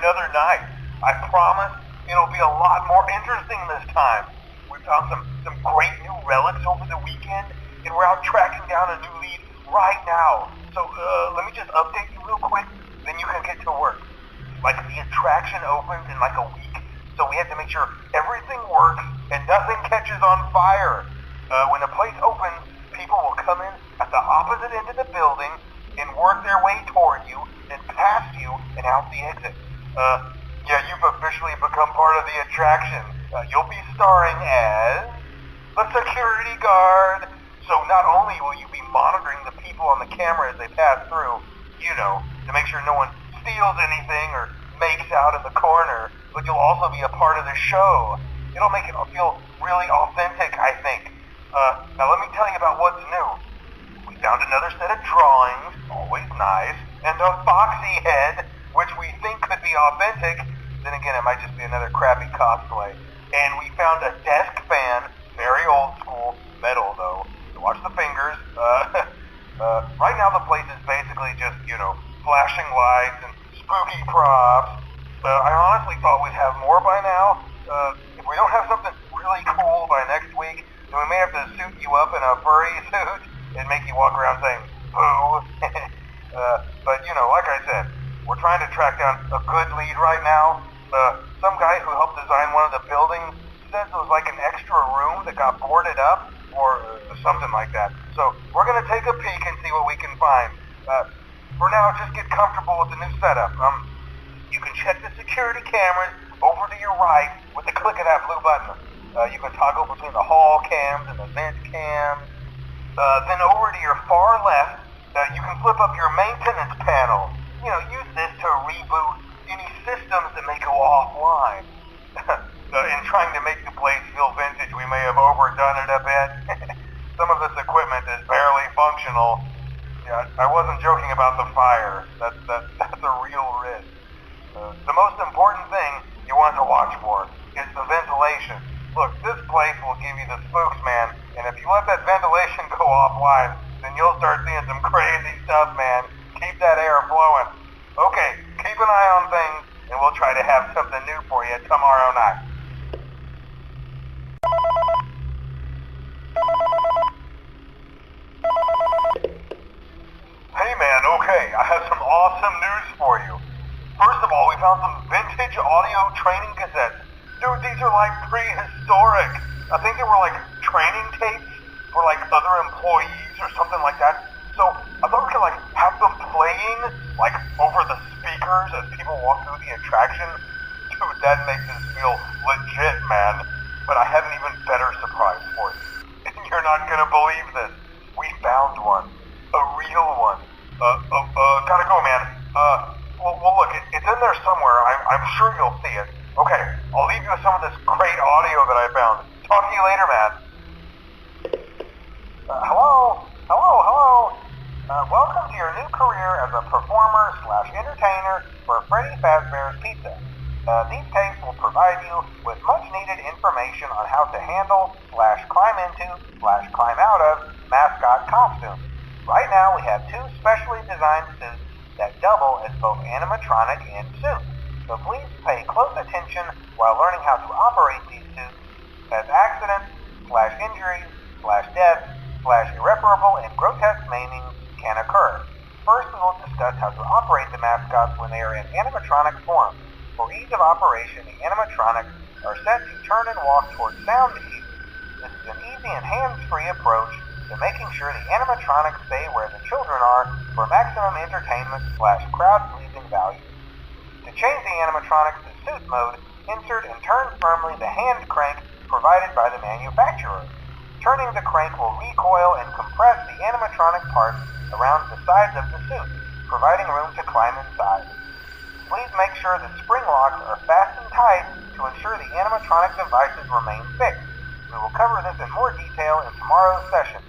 another night. I promise it'll be a lot more interesting this time. We found some great new relics over the weekend, and we're out tracking down a new lead right now. So let me just update you real quick, then you can get to work. Like, the attraction opens in like a week, so we have to make sure everything works and nothing catches on fire. When the place opens, people will come in at the opposite end of the building and work their way toward you, then past you and out the exit. Yeah, you've officially become part of the attraction. You'll be starring as the security guard. So not only will you be monitoring the people on the camera as they pass through, you know, to make sure no one steals anything or makes out in the corner, but you'll also be a part of the show. It'll make it feel really authentic, I think. Now let me tell you about what's new. We found another set of drawings, always nice, and a foxy head, which we think could be authentic. Then again, it might just be another crappy cosplay. And we found a desk fan, very old school, metal though. So watch the fingers. Right now the place is basically just, you know, flashing lights and spooky props. I honestly thought we'd have more by now. If we don't have something really cool by next week, then we may have to suit you up in a furry suit and make you walk around saying, boo. But, you know, like I said, we're trying to track down a good lead right now. Some guy who helped design one of the buildings says it was like an extra room that got boarded up, or something like that. So we're going to take a peek and see what we can find. For now, just get comfortable with the new setup. You can check the security cameras over to your right with the click of that blue button. You can toggle between the hall cams and the vent cams. Then over to your far left, you can flip up your maintenance panel. You know, use this to reboot any systems that may go offline. In trying to make the place feel vintage, we may have overdone it a bit. Some of this equipment is barely functional. Yeah, I wasn't joking about the fire. That's a real risk. The most important thing you want to watch for is the ventilation. Look, this place will give you the spooks, man, and if you let that ventilation go offline, then you'll start seeing some crazy stuff, man. Keep that air flowing. Okay, keep an eye on things, and we'll try to have something new for you tomorrow night. Hey man, okay, I have some awesome news for you. First of all, we found some vintage audio training cassettes. Dude, these are like prehistoric. I think they were like training tapes for like other employees or something like that. So I thought we could like have them playing like over the speakers as people walk through the attraction. Dude, that makes us feel legit, man. But I have an even better surprise for you. You're not gonna believe this. We found one. A real one. Gotta go, man. Well look, it's in there somewhere. I'm sure you'll see it. Okay, I'll leave you with some of this great audio that I found. Talk to you later, man. Hello? Welcome to your new career as a performer/entertainer for Freddy Fazbear's Pizza. These tapes will provide you with much-needed information on how to handle/climb into/climb out of mascot costumes. Right now, we have two specially designed suits that double as both animatronic and suit. So please pay close attention while learning how to operate these suits, as accidents/injuries/deaths/irreparable and grotesque maiming can occur. First, we will discuss how to operate the mascots when they are in animatronic form. For ease of operation, the animatronics are set to turn and walk towards sound cues. This is an easy and hands-free approach to making sure the animatronics stay where the children are for maximum entertainment/crowd-pleasing value. To change the animatronics to suit mode, insert and turn firmly the hand crank provided by the manufacturer. Turning the crank will recoil and compress the animatronic parts around the sides of the suit, providing room to climb inside. Please make sure the spring locks are fastened tight to ensure the animatronic devices remain fixed. We will cover this in more detail in tomorrow's session.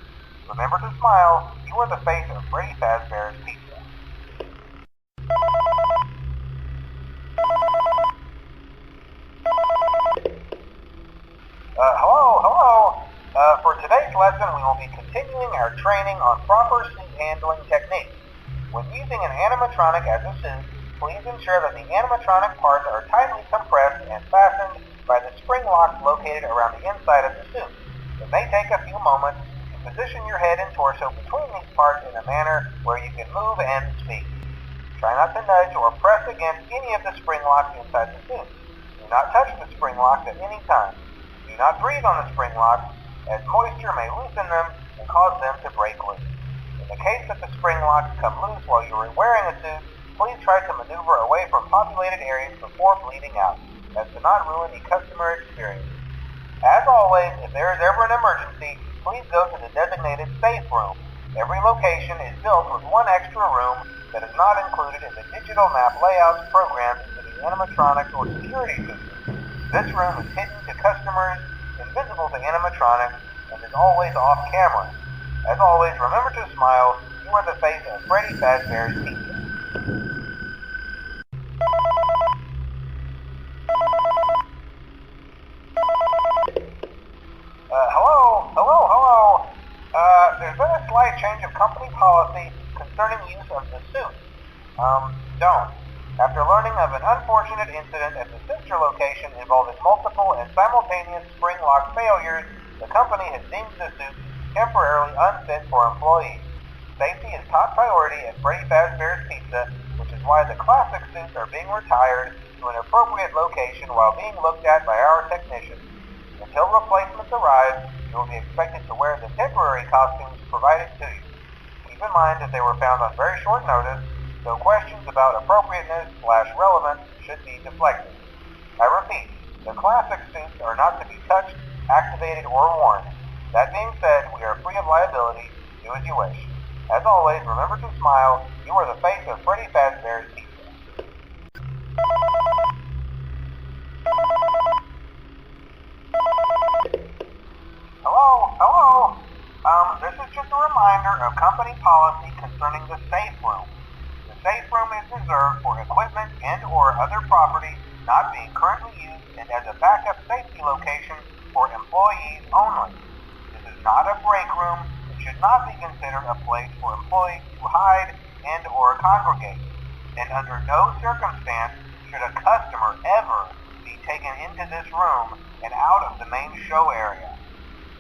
Remember to smile. You are the face of Freddy Fazbear's Pizza. Hello. For today's lesson, we will be continuing our training on proper suit handling techniques. When using an animatronic as a suit, Please ensure that the animatronic parts are tightly compressed and fastened by the spring locks located around the inside of the suit. It may take a few moments to position your head and torso between these parts in a manner where you can move and speak. Try not to nudge or press against any of the spring locks inside the suit. Do not touch the spring locks at any time. Do not breathe on the spring locks, as moisture may loosen them and cause them to break loose. In the case that the spring locks come loose while you are wearing a suit, please try to maneuver away from populated areas before bleeding out, as to not ruin the customer experience. As always, if there is ever an emergency, please go to the designated safe room. Every location is built with one extra room that is not included in the digital map layouts programmed into the animatronics or security system. This room is hidden to customers, invisible to animatronics, and is always off camera. As always, remember to smile. You are the face of Freddy Fazbear's Pizza. Hello. There's been a slight change of company policy concerning use of the suit. Don't. After learning of an unfortunate incident at the sister location involving multiple and simultaneous spring lock failures, the company has deemed the suit temporarily unfit for employees. Safety is top priority at Freddy Fazbear's Pizza, which is why the classic suits are being retired to an appropriate location while being looked at by our technicians. Until replacements arrive, you will be expected to wear the temporary costumes provided to you. Keep in mind that they were found on very short notice, so questions about appropriateness/relevance should be deflected. I repeat, the classic suits are not to be touched, activated, or worn. That being said, we are free of liability. Do as you wish. As always, remember to smile. You are the face of Freddy Fazbear's Pizza. Hello. This is just a reminder of company policy concerning the safe room. The safe room is reserved for equipment and or other property not being currently used and as a backup safety location for employees only. This is not a break room and should not be considered a place for employees to hide and or congregate. And under no circumstance should a customer ever be taken into this room and out of the main show area.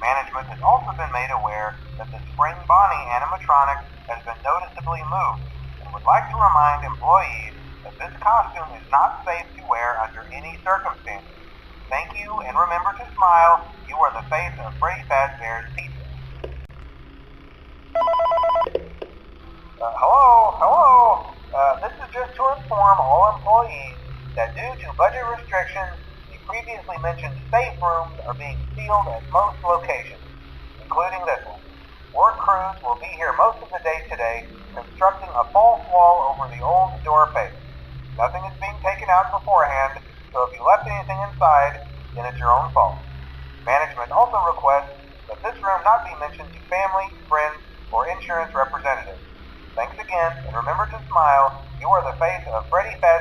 Management has also been made aware that the Spring Bonnie animatronic has been noticeably moved and would like to remind employees that this costume is not safe to wear under any circumstances. Thank you, and remember to smile. You are the face of Freddy Fazbear's Pizza. Hello. This is just to inform all employees that due to budget restrictions, previously mentioned safe rooms are being sealed at most locations, including this one. Work crews will be here most of the day today, constructing a false wall over the old door face. Nothing is being taken out beforehand, so if you left anything inside, then it's your own fault. Management also requests that this room not be mentioned to family, friends, or insurance representatives. Thanks again, and remember to smile. You are the face of Freddy Fazbear.